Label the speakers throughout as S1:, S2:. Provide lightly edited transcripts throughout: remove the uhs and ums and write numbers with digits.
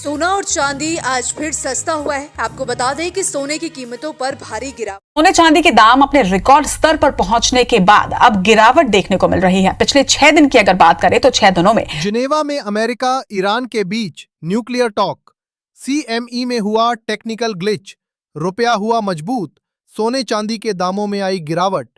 S1: सोना और चांदी आज फिर सस्ता हुआ है। आपको बता दें कि सोने की कीमतों पर भारी गिरावट।
S2: सोने चांदी के दाम अपने रिकॉर्ड स्तर पर पहुंचने के बाद अब गिरावट देखने को मिल रही है। पिछले 6 दिन की अगर बात करें तो 6 दिनों में
S3: जिनेवा में अमेरिका ईरान के बीच न्यूक्लियर टॉक, सीएमई में हुआ टेक्निकल ग्लिच, रुपया हुआ मजबूत, सोने चांदी के दामों में आई गिरावट।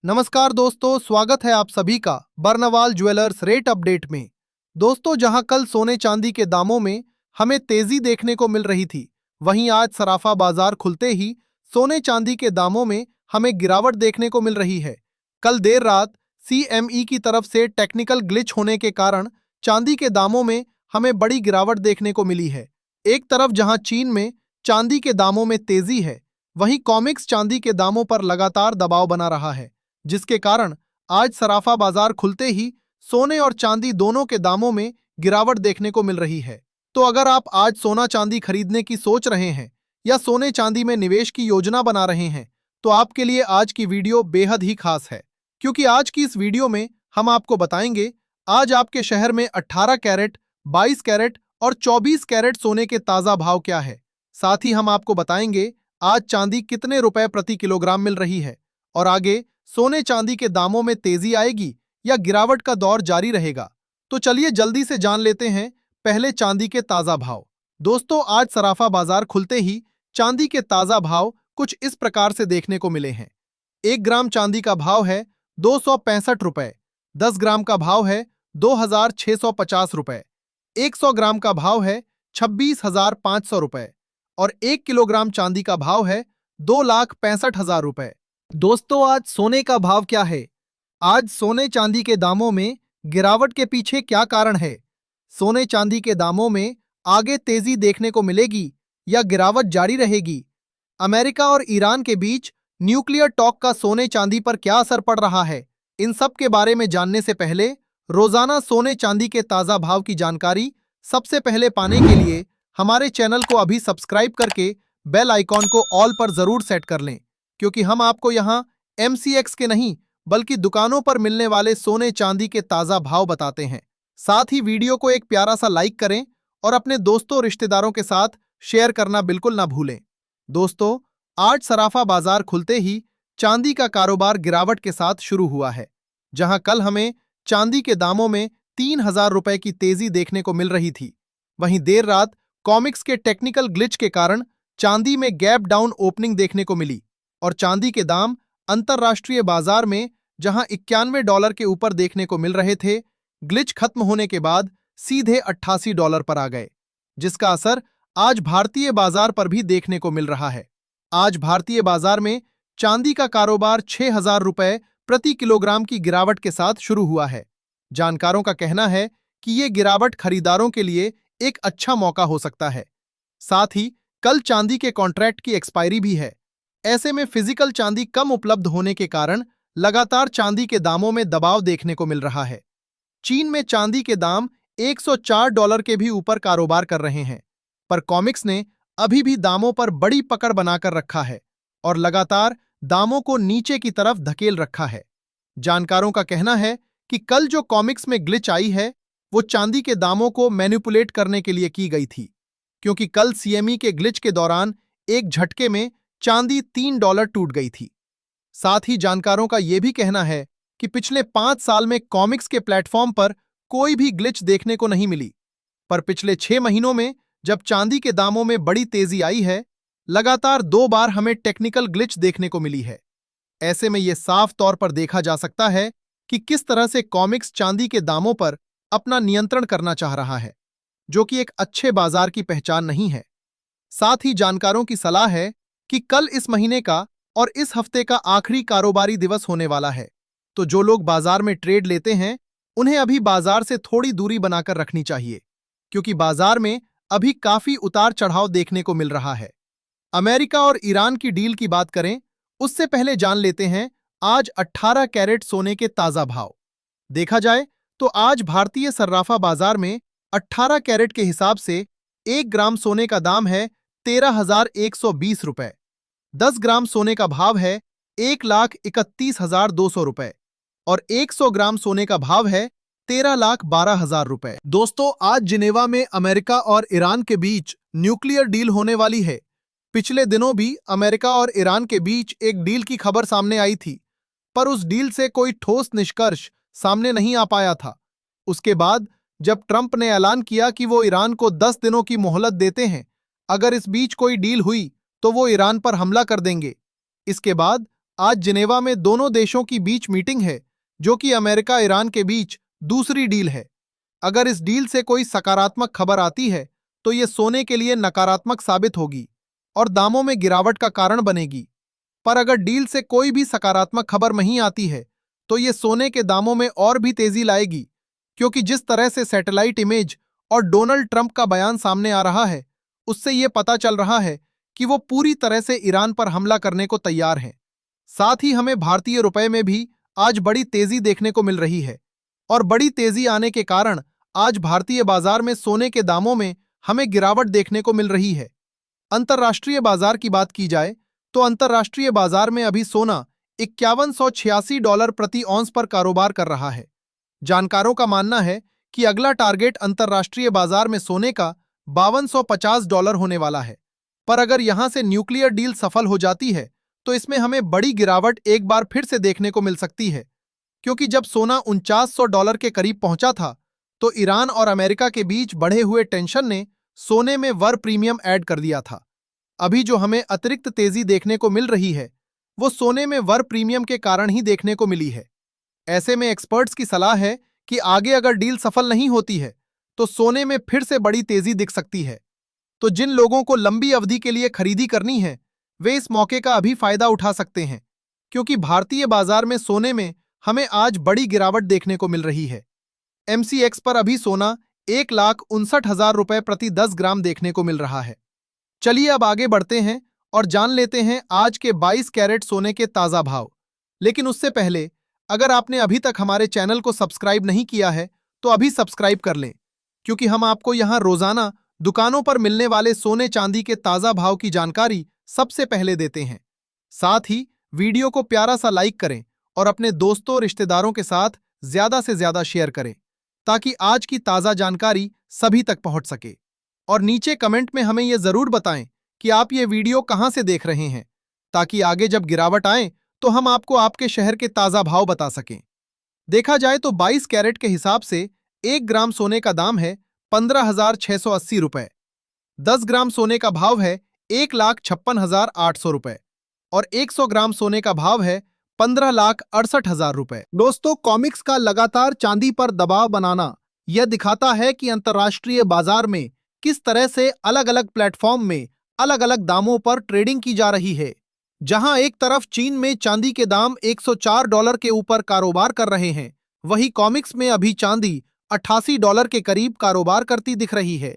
S3: नमस्कार दोस्तों, स्वागत है आप सभी का बर्नवाल ज्वेलर्स रेट अपडेट में। दोस्तों, जहां कल सोने चांदी के दामों में हमें तेजी देखने को मिल रही थी, वहीं आज सराफा बाजार खुलते ही सोने चांदी के दामों में हमें गिरावट देखने को मिल रही है। कल देर रात सीएमई की तरफ से टेक्निकल ग्लिच होने के कारण चांदी के दामों में हमें बड़ी गिरावट देखने को मिली है। एक तरफ जहां चीन में चांदी के दामों में तेजी है, वहीं कॉमिक्स चांदी के दामों पर लगातार दबाव बना रहा है, जिसके कारण आज सराफा बाजार खुलते ही सोने और चांदी दोनों के दामों में गिरावट देखने को मिल रही है। तो अगर आप आज सोना चांदी खरीदने की सोच रहे हैं या सोने चांदी में निवेश की योजना बना रहे हैं, तो आपके लिए आज की वीडियो बेहद ही खास है, क्योंकि आज की इस वीडियो में हम आपको बताएंगे आज आपके शहर में 18 कैरेट, 22 कैरेट और 24 कैरेट सोने के ताजा भाव क्या है। साथ ही हम आपको बताएंगे आज चांदी कितने रुपए प्रति किलोग्राम मिल रही है और आगे सोने चांदी के दामों में तेजी आएगी या गिरावट का दौर जारी रहेगा। तो चलिए जल्दी से जान लेते हैं पहले चांदी के ताजा भाव। दोस्तों, आज सराफा बाजार खुलते ही चांदी के ताजा भाव कुछ इस प्रकार से देखने को मिले हैं। 1 ग्राम चांदी का भाव है 265 रुपए, 10 ग्राम का भाव है 2650 रुपए, 100 ग्राम का भाव है 26,500 रुपए और 1 किलोग्राम चांदी का भाव है 2,65,000 रुपए। दोस्तों, आज सोने का भाव क्या है? आज सोने चांदी के दामों में गिरावट के पीछे क्या कारण है? सोने चांदी के दामों में आगे तेजी देखने को मिलेगी या गिरावट जारी रहेगी? अमेरिका और ईरान के बीच न्यूक्लियर टॉक का सोने चांदी पर क्या असर पड़ रहा है? इन सब के बारे में जानने से पहले रोजाना सोने चांदी के ताजा भाव की जानकारी सबसे पहले पाने के लिए हमारे चैनल को अभी सब्सक्राइब करके बेल आइकॉन को ऑल पर जरूर सेट कर लें, क्योंकि हम आपको यहाँ MCX के नहीं बल्कि दुकानों पर मिलने वाले सोने चांदी के ताजा भाव बताते हैं। साथ ही वीडियो को एक प्यारा सा लाइक करें और अपने दोस्तों रिश्तेदारों के साथ शेयर करना बिल्कुल ना भूलें। दोस्तों, आज सराफा बाजार खुलते ही चांदी का कारोबार गिरावट के साथ शुरू हुआ है। जहां कल हमें चांदी के दामों में 3,000 रुपए की तेजी देखने को मिल रही थी, वहीं देर रात कॉमिक्स के टेक्निकल ग्लिच के कारण चांदी में गैप डाउन ओपनिंग देखने को मिली और चांदी के दाम अंतरराष्ट्रीय बाजार में जहां $91 के ऊपर देखने को मिल रहे थे, ग्लिच खत्म होने के बाद सीधे $88 पर आ गए, जिसका असर आज भारतीय बाजार पर भी देखने को मिल रहा है। आज भारतीय बाजार में चांदी का कारोबार 6,000 रुपए प्रति किलोग्राम की गिरावट के साथ शुरू हुआ है। जानकारों का कहना है कि ये गिरावट खरीदारों के लिए एक अच्छा मौका हो सकता है। साथ ही कल चांदी के कॉन्ट्रैक्ट की एक्सपायरी भी है। ऐसे में फिजिकल चांदी कम उपलब्ध होने के कारण लगातार चांदी के दामों में दबाव देखने को मिल रहा है। चीन में चांदी के दाम $104 के भी ऊपर कारोबार कर रहे हैं, पर कॉमिक्स ने अभी भी दामों पर बड़ी पकड़ बनाकर रखा है और लगातार दामों को नीचे की तरफ धकेल रखा है। जानकारों का कहना है कि कल जो कॉमिक्स में ग्लिच आई है, वो चांदी के दामों को मैनिपुलेट करने के लिए की गई थी, क्योंकि कल सीएमई के ग्लिच के दौरान एक झटके में चांदी $3 टूट गई थी। साथ ही जानकारों का यह भी कहना है कि पिछले 5 साल में कॉमिक्स के प्लेटफॉर्म पर कोई भी ग्लिच देखने को नहीं मिली, पर पिछले 6 महीनों में जब चांदी के दामों में बड़ी तेजी आई है, लगातार 2 बार हमें टेक्निकल ग्लिच देखने को मिली है। ऐसे में यह साफ तौर पर देखा जा सकता है कि किस तरह से कॉमिक्स चांदी के दामों पर अपना नियंत्रण करना चाह रहा है, जो कि एक अच्छे बाजार की पहचान नहीं है। साथ ही जानकारों की सलाह है कि कल इस महीने का और इस हफ्ते का आखिरी कारोबारी दिवस होने वाला है, तो जो लोग बाजार में ट्रेड लेते हैं उन्हें अभी बाजार से थोड़ी दूरी बनाकर रखनी चाहिए, क्योंकि बाजार में अभी काफी उतार चढ़ाव देखने को मिल रहा है। अमेरिका और ईरान की डील की बात करें उससे पहले जान लेते हैं आज 18 कैरेट सोने के ताजा भाव। देखा जाए तो आज भारतीय सर्राफा बाजार में 18 कैरेट के हिसाब से 1 ग्राम सोने का दाम है 13,120 रुपए, 10 ग्राम सोने का भाव है 1,31,200 रुपए और 100 ग्राम सोने का भाव है 13,12,000 रुपए। दोस्तों, आज जिनेवा में अमेरिका और ईरान के बीच न्यूक्लियर डील होने वाली है। पिछले दिनों भी अमेरिका और ईरान के बीच एक डील की खबर सामने आई थी, पर उस डील से कोई ठोस निष्कर्ष सामने नहीं आ पाया था। उसके बाद जब ट्रंप ने ऐलान किया कि वो ईरान को 10 दिनों की मोहलत देते हैं, अगर इस बीच कोई डील हुई तो वो ईरान पर हमला कर देंगे। इसके बाद आज जिनेवा में दोनों देशों की बीच मीटिंग है, जो कि अमेरिका ईरान के बीच दूसरी डील है। अगर इस डील से कोई सकारात्मक खबर आती है तो ये सोने के लिए नकारात्मक साबित होगी और दामों में गिरावट का कारण बनेगी। पर अगर डील से कोई भी सकारात्मक खबर नहीं आती है तो ये सोने के दामों में और भी तेजी लाएगी, क्योंकि जिस तरह से सैटेलाइट इमेज और डोनाल्ड ट्रंप का बयान सामने आ रहा है, उससे ये पता चल रहा है कि वो पूरी तरह से ईरान पर हमला करने को तैयार हैं। साथ ही हमें भारतीय रुपए में भी आज बड़ी तेजी देखने को मिल रही है और बड़ी तेजी आने के कारण आज भारतीय बाजार में सोने के दामों में हमें गिरावट देखने को मिल रही है। अंतर्राष्ट्रीय बाजार की बात की जाए तो अंतर्राष्ट्रीय बाजार में अभी सोना $5186 प्रति औंस पर कारोबार कर रहा है। जानकारों का मानना है कि अगला टारगेट अंतर्राष्ट्रीय बाजार में सोने का $5250 होने वाला है। पर अगर यहां से न्यूक्लियर डील सफल हो जाती है तो इसमें हमें बड़ी गिरावट एक बार फिर से देखने को मिल सकती है, क्योंकि जब सोना $4900 के करीब पहुंचा था तो ईरान और अमेरिका के बीच बढ़े हुए टेंशन ने सोने में वर प्रीमियम ऐड कर दिया था। अभी जो हमें अतिरिक्त तेजी देखने को मिल रही है वो सोने में वर प्रीमियम के कारण ही देखने को मिली है। ऐसे में एक्सपर्ट्स की सलाह है कि आगे अगर डील सफल नहीं होती है तो सोने में फिर से बड़ी तेजी दिख सकती है। तो जिन लोगों को लंबी अवधि के लिए खरीदी करनी है वे इस मौके का अभी फायदा उठा सकते हैं, क्योंकि भारतीय बाजार में सोने में हमें आज बड़ी गिरावट देखने को मिल रही है। MCX पर अभी सोना 1,59,000 रुपए प्रति 10 ग्राम देखने को मिल रहा है। चलिए अब आगे बढ़ते हैं और जान लेते हैं आज के 22 कैरेट सोने के ताजा भाव। लेकिन उससे पहले अगर आपने अभी तक हमारे चैनल को सब्सक्राइब नहीं किया है तो अभी सब्सक्राइब कर लें, क्योंकि हम आपको यहां रोजाना दुकानों पर मिलने वाले सोने चांदी के ताजा भाव की जानकारी सबसे पहले देते हैं। साथ ही वीडियो को प्यारा सा लाइक करें और अपने दोस्तों रिश्तेदारों के साथ ज्यादा से ज्यादा शेयर करें, ताकि आज की ताजा जानकारी सभी तक पहुंच सके। और नीचे कमेंट में हमें यह जरूर बताएं कि आप ये वीडियो कहां से देख रहे हैं, ताकि आगे जब गिरावट आए तो हम आपको आपके शहर के ताजा भाव बता सकें। देखा जाए तो 22 कैरेट के हिसाब से 1 ग्राम सोने का दाम है 15,680 रुपए। 10 ग्राम सोने का भाव है 1,56,800 रुपए और 100 ग्राम सोने का भाव है 15,68,000 रुपए। दोस्तों, कॉमिक्स का लगातार चांदी पर दबाव बनाना यह दिखाता है कि अंतर्राष्ट्रीय बाजार में किस तरह से अलग अलग प्लेटफॉर्म में अलग अलग दामों पर ट्रेडिंग की जा रही है। जहां एक तरफ चीन में चांदी के दाम $104 के ऊपर कारोबार कर रहे हैं, वहीं कॉमिक्स में अभी चांदी $88 के करीब कारोबार करती दिख रही है।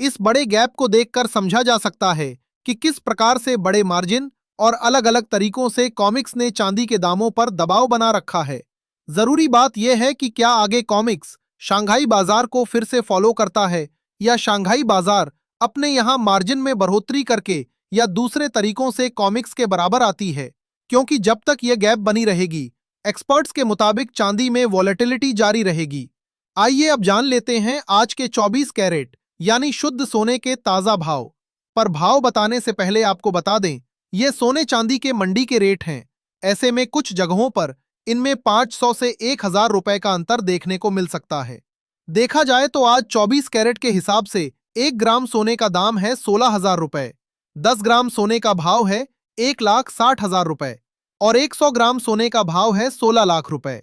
S3: इस बड़े गैप को देखकर समझा जा सकता है कि किस प्रकार से बड़े मार्जिन और अलग अलग तरीकों से कॉमिक्स ने चांदी के दामों पर दबाव बना रखा है। जरूरी बात यह है कि क्या आगे कॉमिक्स शंघाई बाजार को फिर से फॉलो करता है या शंघाई बाजार अपने यहां मार्जिन में बढ़ोतरी करके या दूसरे तरीकों से कॉमिक्स के बराबर आती है, क्योंकि जब तक यह गैप बनी रहेगी एक्सपर्ट्स के मुताबिक चांदी में वॉलेटिलिटी जारी रहेगी। आइए अब जान लेते हैं आज के 24 कैरेट यानी शुद्ध सोने के ताजा भाव। पर भाव बताने से पहले आपको बता दें, ये सोने चांदी के मंडी के रेट हैं। ऐसे में कुछ जगहों पर इनमें 500 से 1,000 रुपए का अंतर देखने को मिल सकता है। देखा जाए तो आज 24 कैरेट के हिसाब से 1 ग्राम सोने का दाम है 16,000 रुपए, 10 ग्राम सोने का भाव है 1,60,000 रुपए और 100 ग्राम सोने का भाव है 16 लाख रुपए।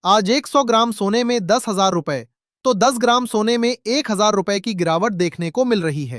S3: आज 100 ग्राम सोने में 10,000 रुपए तो 10 ग्राम सोने में 1,000 रुपए की गिरावट देखने को मिल रही है।